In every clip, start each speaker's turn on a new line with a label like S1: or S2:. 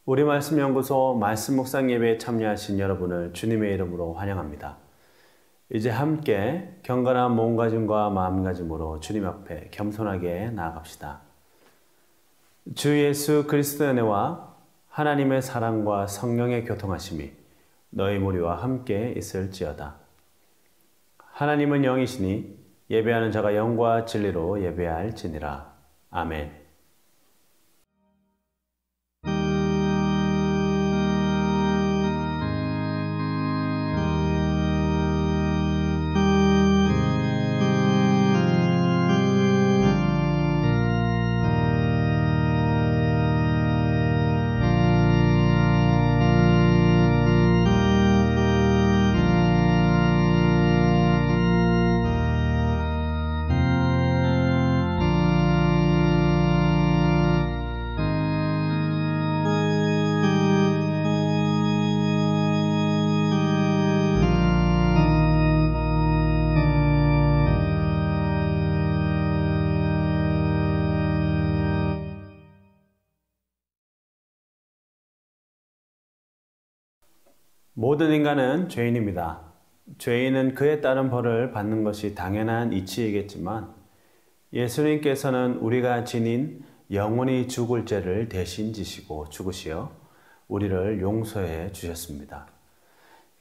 S1: 우리 말씀연구소 말씀 묵상 예배에 참여하신 여러분을 주님의 이름으로 환영합니다. 이제 함께 경건한 몸가짐과 마음가짐으로 주님 앞에 겸손하게 나아갑시다. 주 예수 그리스도의 은혜와 하나님의 사랑과 성령의 교통하심이 너희 무리와 함께 있을지어다. 하나님은 영이시니 예배하는 자가 영과 진리로 예배할지니라. 아멘. 모든 인간은 죄인입니다. 죄인은 그에 따른 벌을 받는 것이 당연한 이치이겠지만 예수님께서는 우리가 지닌 영원히 죽을 죄를 대신 지시고 죽으시어 우리를 용서해 주셨습니다.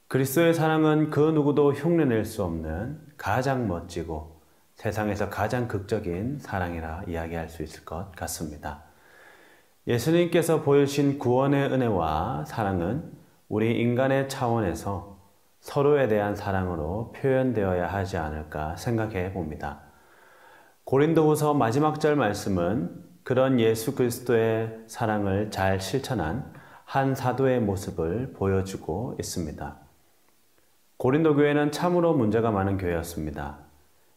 S1: 그리스도의 사랑은 그 누구도 흉내낼 수 없는 가장 멋지고 세상에서 가장 극적인 사랑이라 이야기할 수 있을 것 같습니다. 예수님께서 보여주신 구원의 은혜와 사랑은 우리 인간의 차원에서 서로에 대한 사랑으로 표현되어야 하지 않을까 생각해 봅니다. 고린도후서 마지막 절 말씀은 그런 예수 그리스도의 사랑을 잘 실천한 한 사도의 모습을 보여주고 있습니다. 고린도 교회는 참으로 문제가 많은 교회였습니다.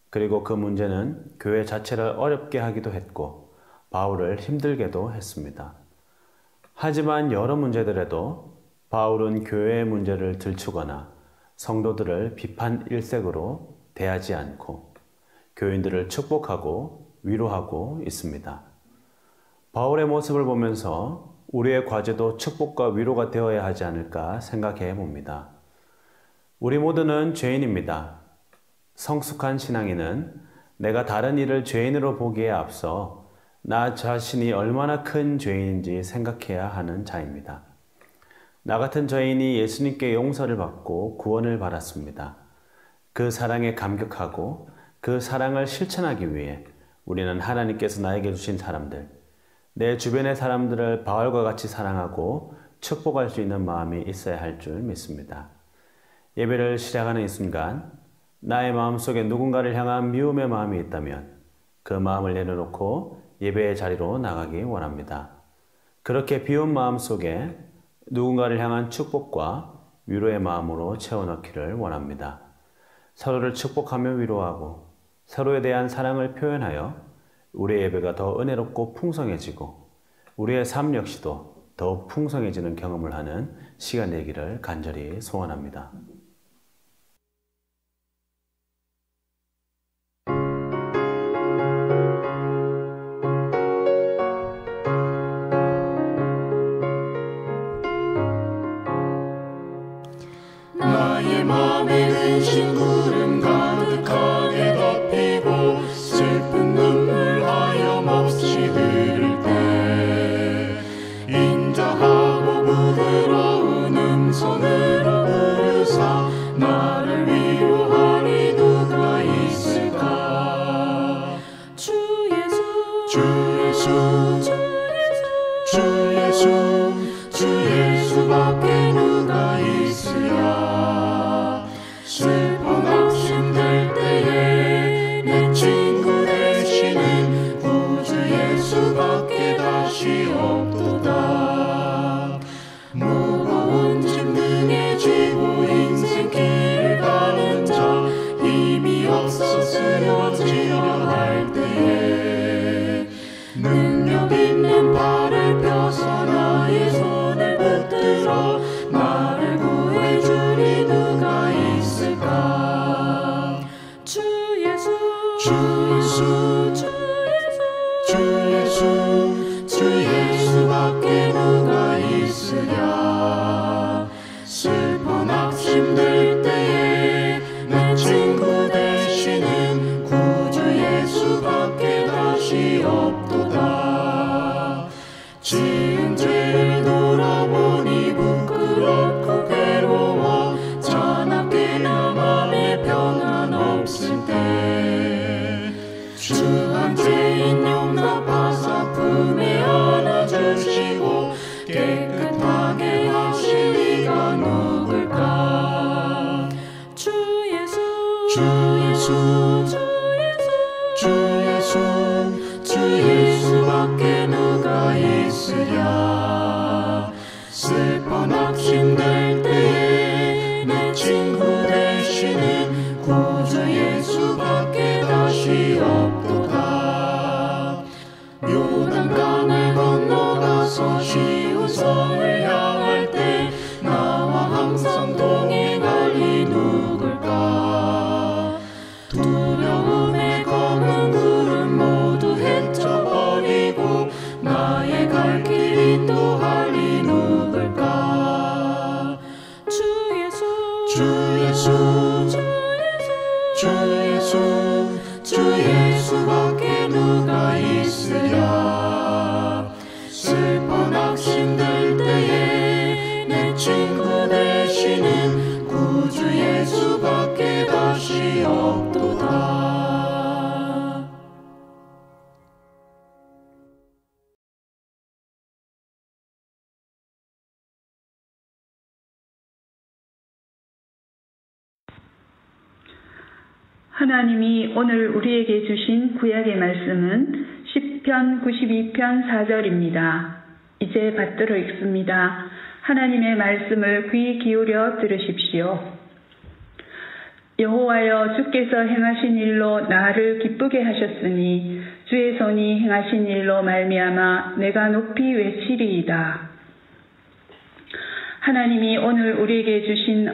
S1: 그리고 그 문제는 교회 자체를 어렵게 하기도 했고 바울을 힘들게도 했습니다. 하지만 여러 문제들에도 바울은 교회의 문제를 들추거나 성도들을 비판 일색으로 대하지 않고 교인들을 축복하고 위로하고 있습니다. 바울의 모습을 보면서 우리의 과제도 축복과 위로가 되어야 하지 않을까 생각해 봅니다. 우리 모두는 죄인입니다. 성숙한 신앙인은 내가 다른 이를 죄인으로 보기에 앞서 나 자신이 얼마나 큰 죄인인지 생각해야 하는 자입니다. 나 같은 죄인이 예수님께 용서를 받고 구원을 받았습니다. 그 사랑에 감격하고 그 사랑을 실천하기 위해 우리는 하나님께서 나에게 주신 사람들, 내 주변의 사람들을 바울과 같이 사랑하고 축복할 수 있는 마음이 있어야 할 줄 믿습니다. 예배를 시작하는 이 순간 나의 마음속에 누군가를 향한 미움의 마음이 있다면 그 마음을 내려놓고 예배의 자리로 나가기 원합니다. 그렇게 비운 마음 속에 누군가를 향한 축복과 위로의 마음으로 채워넣기를 원합니다. 서로를 축복하며 위로하고 서로에 대한 사랑을 표현하여 우리의 예배가 더 은혜롭고 풍성해지고 우리의 삶 역시도 더욱 풍성해지는 경험을 하는 시간 되기를 간절히 소원합니다.
S2: 구름 가득하게 덮이고 슬픈 눈물 하염없이 흐를 때 인자하고 부드러운 음성으로 부르사 나를 위로하리 누가 있을까. 주 예수 주 예수 주 예수 주 예수밖에 누가 있으랴. 슬퍼 낙심될 때에 내 친구 되시는 구주 예수밖에 다시 없도다. 무거운 짐 등에 지고 인생길 가는 자 힘이 없어 쓰러지려 할 때에 능력 있는 발을 펴서 나의 손을 붙들어 나를 구해주리 누가 있을까. 주 예수 주 예수 주 예수 주 예수밖에 있으랴. 슬퍼 낙심될 때에 내 친구 되시는 구주 예수밖에 다시 없도다. 요단강을 건너가서 시온성을 향할 때 나와 항상 동행할 이 누굴까. 두려움에 검은 구름 모두 헤쳐버리고 나의 갈 길 인도할 이 누굴까. 주 예수, 주 예수, 주 예수, 주 예수밖에 누가 있으랴. 슬퍼 낙심될 때에 내 친구 되시는 구주 예수밖에 다시 없도다.
S3: 하나님이 오늘 우리에게 주신 구약의 말씀은 시편 92편 4절입니다. 이제 받들어 읽습니다. 하나님의 말씀을 귀 기울여 들으십시오. 여호와여, 주께서 행하신 일로 나를 기쁘게 하셨으니 주의 손이 행하신 일로 말미암아 내가 높이 외치리이다. 하나님이 오늘 우리에게 주신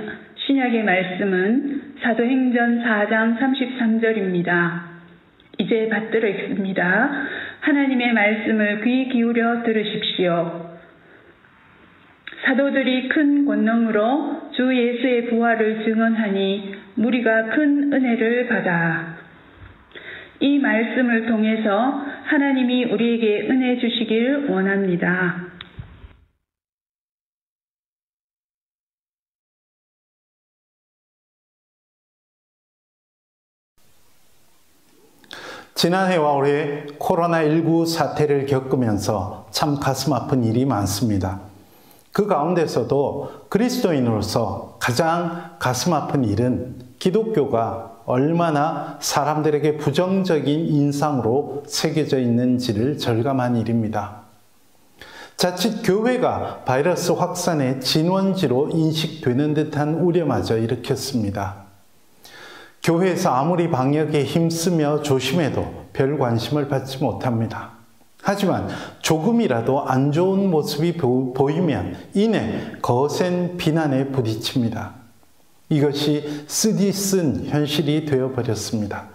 S3: 신약의 말씀은 사도행전 4장 33절입니다. 이제 받들어 읽습니다. 하나님의 말씀을 귀 기울여 들으십시오. 사도들이 큰 권능으로 주 예수의 부활을 증언하니 무리가 큰 은혜를 받아. 이 말씀을 통해서 하나님이 우리에게 은혜 주시길 원합니다.
S4: 지난해와 올해 코로나19 사태를 겪으면서 참 가슴 아픈 일이 많습니다. 그 가운데서도 그리스도인으로서 가장 가슴 아픈 일은 기독교가 얼마나 사람들에게 부정적인 인상으로 새겨져 있는지를 절감한 일입니다. 자칫 교회가 바이러스 확산의 진원지로 인식되는 듯한 우려마저 일으켰습니다. 교회에서 아무리 방역에 힘쓰며 조심해도 별 관심을 받지 못합니다. 하지만 조금이라도 안 좋은 모습이 보이면 이내 거센 비난에 부딪힙니다. 이것이 쓰디쓴 현실이 되어버렸습니다.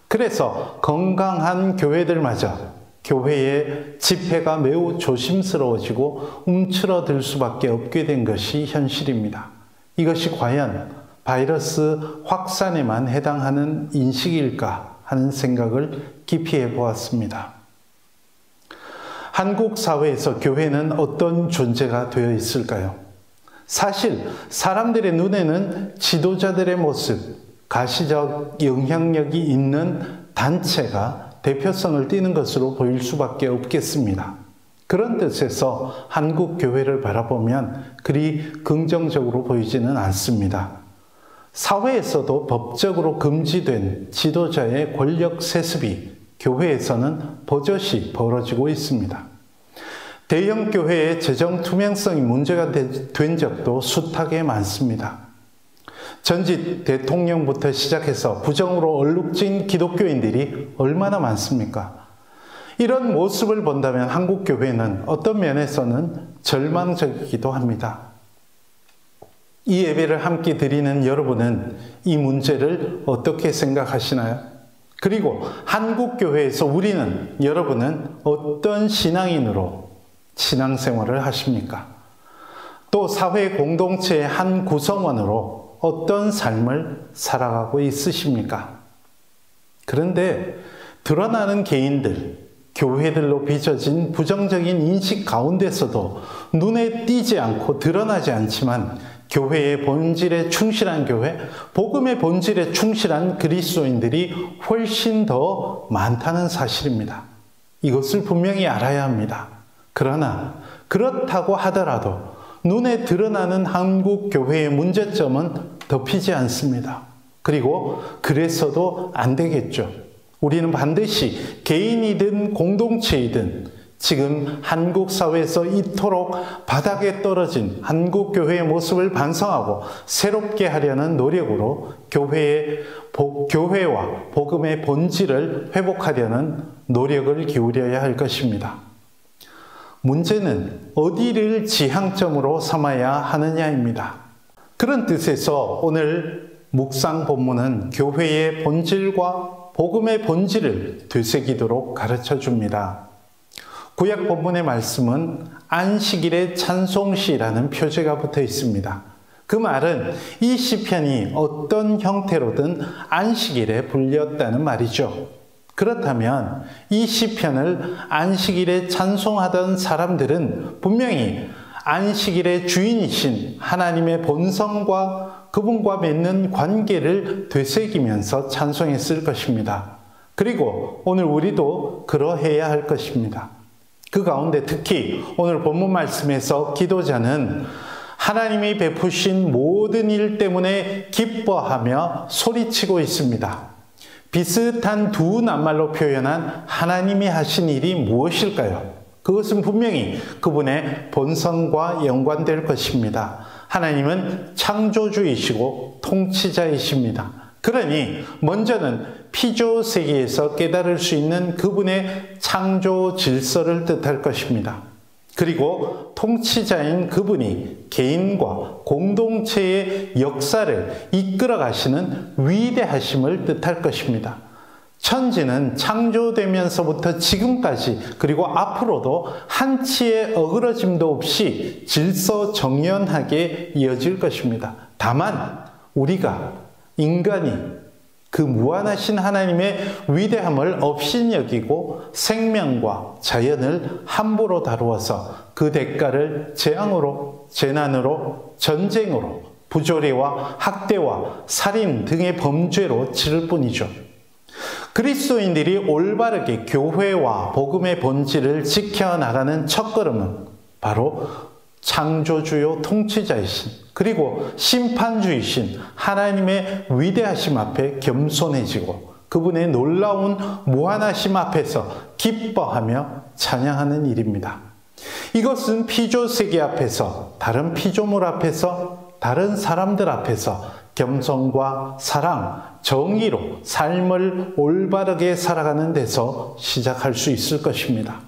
S4: 그래서 건강한 교회들마저 교회의 집회가 매우 조심스러워지고 움츠러들 수밖에 없게 된 것이 현실입니다. 이것이 과연 바이러스 확산에만 해당하는 인식일까 하는 생각을 깊이 해보았습니다. 한국 사회에서 교회는 어떤 존재가 되어 있을까요? 사실 사람들의 눈에는 지도자들의 모습, 가시적 영향력이 있는 단체가 대표성을 띠는 것으로 보일 수밖에 없겠습니다. 그런 뜻에서 한국 교회를 바라보면 그리 긍정적으로 보이지는 않습니다. 사회에서도 법적으로 금지된 지도자의 권력 세습이 교회에서는 버젓이 벌어지고 있습니다. 대형 교회의 재정 투명성이 문제가 된 적도 숱하게 많습니다. 전직 대통령부터 시작해서 부정으로 얼룩진 기독교인들이 얼마나 많습니까? 이런 모습을 본다면 한국 교회는 어떤 면에서는 절망적이기도 합니다. 이 예배를 함께 드리는 여러분은 이 문제를 어떻게 생각하시나요? 그리고 한국 교회에서 여러분은 어떤 신앙인으로 신앙생활을 하십니까? 또 사회 공동체의 한 구성원으로 어떤 삶을 살아가고 있으십니까? 그런데 드러나는 개인들, 교회들로 빚어진 부정적인 인식 가운데서도 눈에 띄지 않고 드러나지 않지만 교회의 본질에 충실한 교회, 복음의 본질에 충실한 그리스도인들이 훨씬 더 많다는 사실입니다. 이것을 분명히 알아야 합니다. 그러나 그렇다고 하더라도 눈에 드러나는 한국 교회의 문제점은 덮이지 않습니다. 그리고 그래서도 안 되겠죠. 우리는 반드시 개인이든 공동체이든 지금 한국 사회에서 이토록 바닥에 떨어진 한국 교회의 모습을 반성하고 새롭게 하려는 노력으로 교회와 복음의 본질을 회복하려는 노력을 기울여야 할 것입니다. 문제는 어디를 지향점으로 삼아야 하느냐입니다. 그런 뜻에서 오늘 묵상 본문은 교회의 본질과 복음의 본질을 되새기도록 가르쳐 줍니다. 구약 본문의 말씀은 안식일의 찬송시라는 표제가 붙어 있습니다. 그 말은 이 시편이 어떤 형태로든 안식일에 불렸다는 말이죠. 그렇다면 이 시편을 안식일에 찬송하던 사람들은 분명히 안식일의 주인이신 하나님의 본성과 그분과 맺는 관계를 되새기면서 찬송했을 것입니다. 그리고 오늘 우리도 그러해야 할 것입니다. 그 가운데 특히 오늘 본문 말씀에서 기도자는 하나님이 베푸신 모든 일 때문에 기뻐하며 소리치고 있습니다. 비슷한 두 낱말로 표현한 하나님이 하신 일이 무엇일까요? 그것은 분명히 그분의 본성과 연관될 것입니다. 하나님은 창조주이시고 통치자이십니다. 그러니 먼저는 피조 세계에서 깨달을 수 있는 그분의 창조 질서를 뜻할 것입니다. 그리고 통치자인 그분이 개인과 공동체의 역사를 이끌어 가시는 위대하심을 뜻할 것입니다. 천지는 창조되면서부터 지금까지 그리고 앞으로도 한치의 어그러짐도 없이 질서정연하게 이어질 것입니다. 다만 우리가 인간이 그 무한하신 하나님의 위대함을 업신여기고 생명과 자연을 함부로 다루어서 그 대가를 재앙으로, 재난으로, 전쟁으로, 부조리와 학대와 살인 등의 범죄로 치를 뿐이죠. 그리스도인들이 올바르게 교회와 복음의 본질을 지켜나가는 첫걸음은 바로 창조주요 통치자이신 그리고 심판주이신 하나님의 위대하심 앞에 겸손해지고 그분의 놀라운 무한하심 앞에서 기뻐하며 찬양하는 일입니다. 이것은 피조세계 앞에서, 다른 피조물 앞에서, 다른 사람들 앞에서 겸손과 사랑, 정의로 삶을 올바르게 살아가는 데서 시작할 수 있을 것입니다.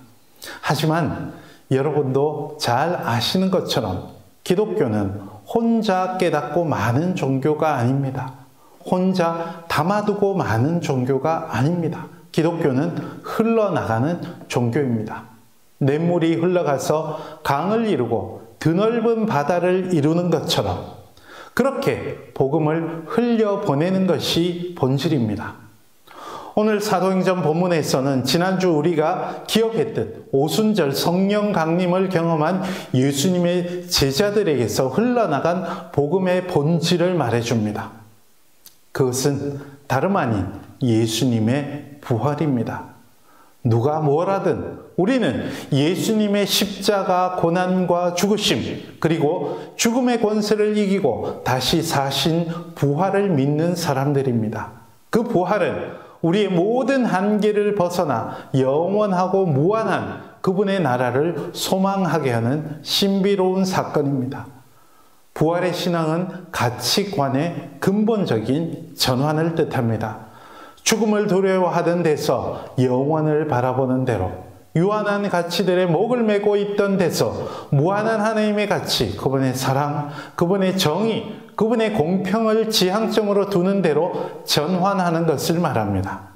S4: 하지만 여러분도 잘 아시는 것처럼 기독교는 혼자 깨닫고 많은 종교가 아닙니다. 혼자 담아두고 많은 종교가 아닙니다. 기독교는 흘러나가는 종교입니다. 냇물이 흘러가서 강을 이루고 드넓은 바다를 이루는 것처럼 그렇게 복음을 흘려보내는 것이 본질입니다. 오늘 사도행전 본문에서는 지난주 우리가 기억했듯 오순절 성령 강림을 경험한 예수님의 제자들에게서 흘러나간 복음의 본질을 말해줍니다. 그것은 다름 아닌 예수님의 부활입니다. 누가 뭐라든 우리는 예수님의 십자가 고난과 죽으심 그리고 죽음의 권세를 이기고 다시 사신 부활을 믿는 사람들입니다. 그 부활은 우리의 모든 한계를 벗어나 영원하고 무한한 그분의 나라를 소망하게 하는 신비로운 사건입니다. 부활의 신앙은 가치관의 근본적인 전환을 뜻합니다. 죽음을 두려워하던 데서 영원을 바라보는 대로 유한한 가치들의 목을 메고 있던 데서 무한한 하나님의 가치, 그분의 사랑, 그분의 정의, 그분의 공평을 지향점으로 두는 대로 전환하는 것을 말합니다.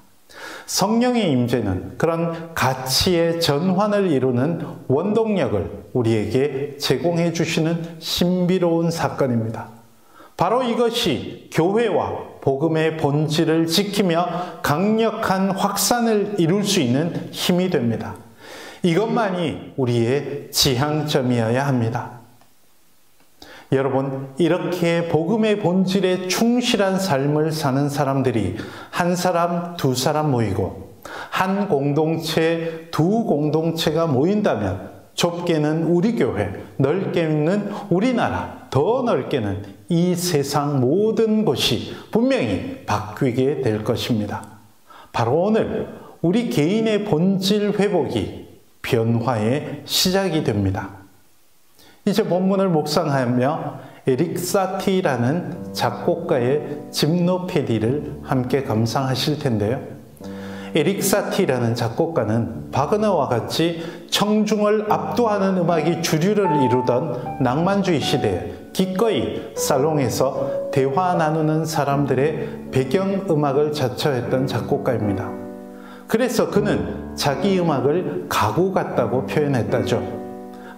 S4: 성령의 임재는 그런 가치의 전환을 이루는 원동력을 우리에게 제공해 주시는 신비로운 사건입니다. 바로 이것이 교회와 복음의 본질을 지키며 강력한 확산을 이룰 수 있는 힘이 됩니다. 이것만이 우리의 지향점이어야 합니다. 여러분, 이렇게 복음의 본질에 충실한 삶을 사는 사람들이 한 사람, 두 사람 모이고 한 공동체, 두 공동체가 모인다면 좁게는 우리 교회, 넓게는 우리나라, 더 넓게는 이 세상 모든 곳이 분명히 바뀌게 될 것입니다. 바로 오늘 우리 개인의 본질 회복이 변화의 시작이 됩니다. 이제 본문을 묵상하며 에릭 사티라는 작곡가의 짐노페디를 함께 감상하실 텐데요. 에릭 사티라는 작곡가는 바그너와 같이 청중을 압도하는 음악이 주류를 이루던 낭만주의 시대에 기꺼이 살롱에서 대화 나누는 사람들의 배경음악을 자처했던 작곡가입니다. 그래서 그는 자기 음악을 가구 같다고 표현했다죠.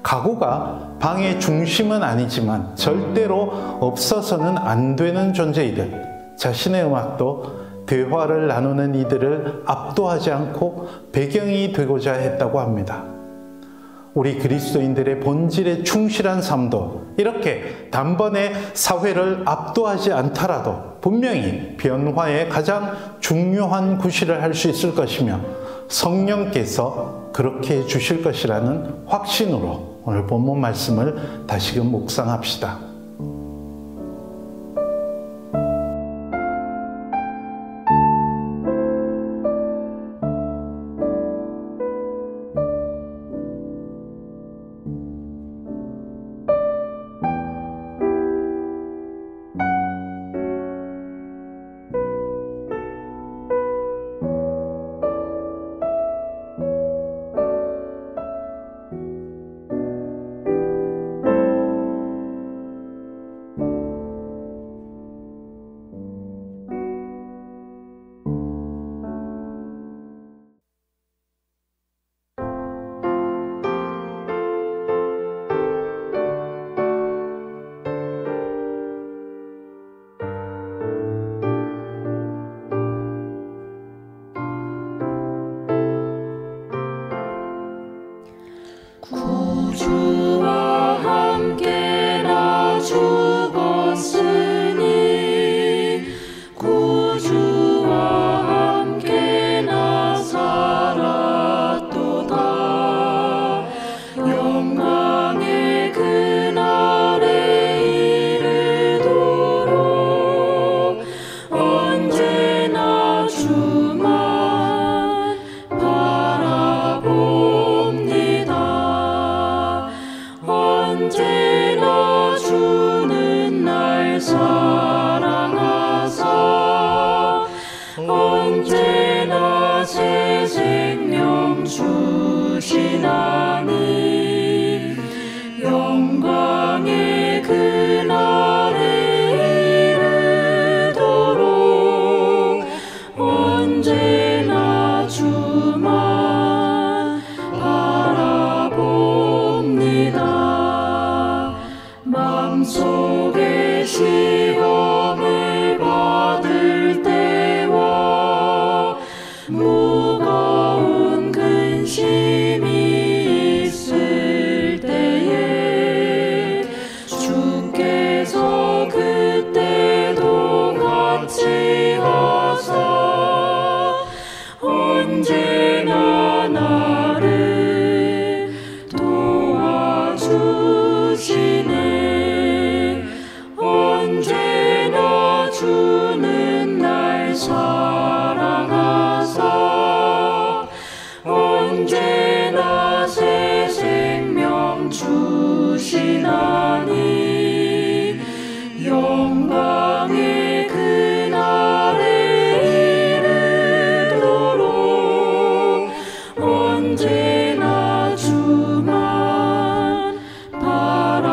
S4: 가구가 방의 중심은 아니지만 절대로 없어서는 안 되는 존재이듯 자신의 음악도 대화를 나누는 이들을 압도하지 않고 배경이 되고자 했다고 합니다. 우리 그리스도인들의 본질에 충실한 삶도 이렇게 단번에 사회를 압도하지 않더라도 분명히 변화의 가장 중요한 구실을 할 수 있을 것이며 성령께서 그렇게 해주실 것이라는 확신으로 오늘 본문 말씀을 다시금 묵상합시다.
S2: 구주와 함께 나 죽었으니 구주와 함께 나 살았도다. 영광의 그날에 이르도록 언제나 주만 바라봅니다. 언제나 주는 날 사랑하사 언제나 새 생명 주시나니 영광의 그날에 이르도록 언제나 주만 바라봅니다. 마음속에 시험을 받을 때와 무거운 근심이 있을 때에 주께서 그때도 같이 하사 언제나 나를 도와주시네. 언제나 주는 날 사랑하사 언제나 새 생명 주시나니 영광의 그날에 이르도록 언제나 주만 바라봅니다.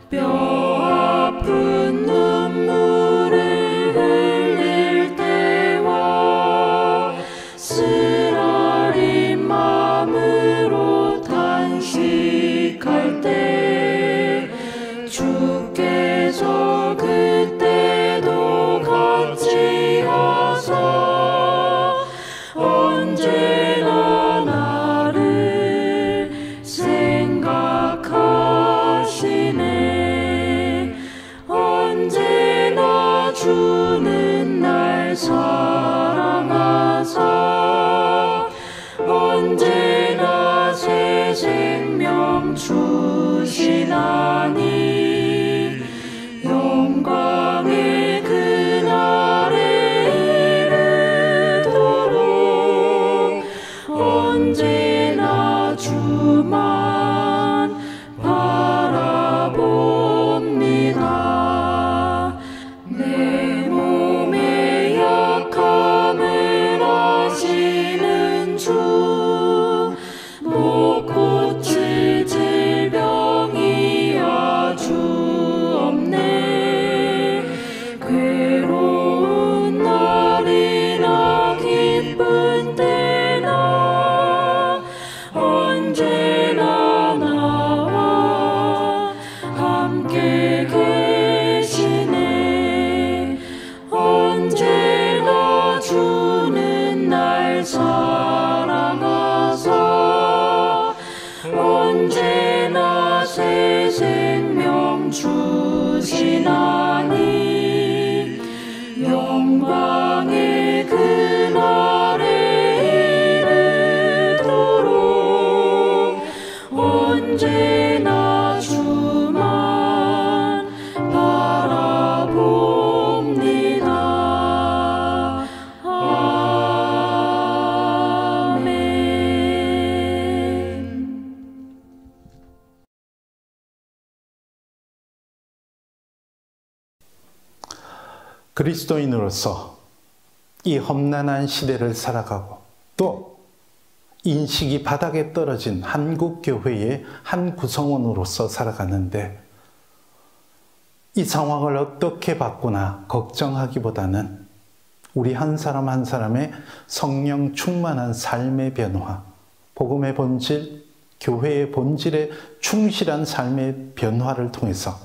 S2: 뼈 아픈 눈물을 흘릴 때와 쓰라린 마음으로 탄식할 때 주께서 그때도 같이 하사 언제나 나를 생각하시네. 언제나 주는 날 사랑하사 언제나 새 생명 주시나니 영광의 그날에 이르도록 주시나니 영광의 그날에 이르도록 언제나 주만 바라봅니다. 아멘.
S4: 그리스도인으로서 이 험난한 시대를 살아가고 또 인식이 바닥에 떨어진 한국교회의 한 구성원으로서 살아가는데 이 상황을 어떻게 바꾸나 걱정하기보다는 우리 한 사람 한 사람의 성령 충만한 삶의 변화, 복음의 본질, 교회의 본질에 충실한 삶의 변화를 통해서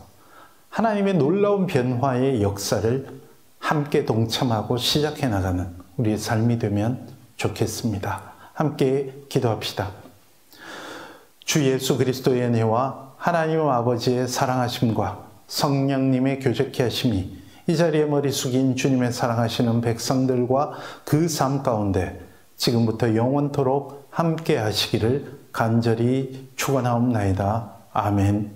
S4: 하나님의 놀라운 변화의 역사를 함께 동참하고 시작해 나가는 우리의 삶이 되면 좋겠습니다. 함께 기도합시다. 주 예수 그리스도의 은혜와 하나님 아버지의 사랑하심과 성령님의 교제케 하심이 이 자리에 머리 숙인 주님의 사랑하시는 백성들과 그 삶 가운데 지금부터 영원토록 함께 하시기를 간절히 축원하옵나이다. 아멘.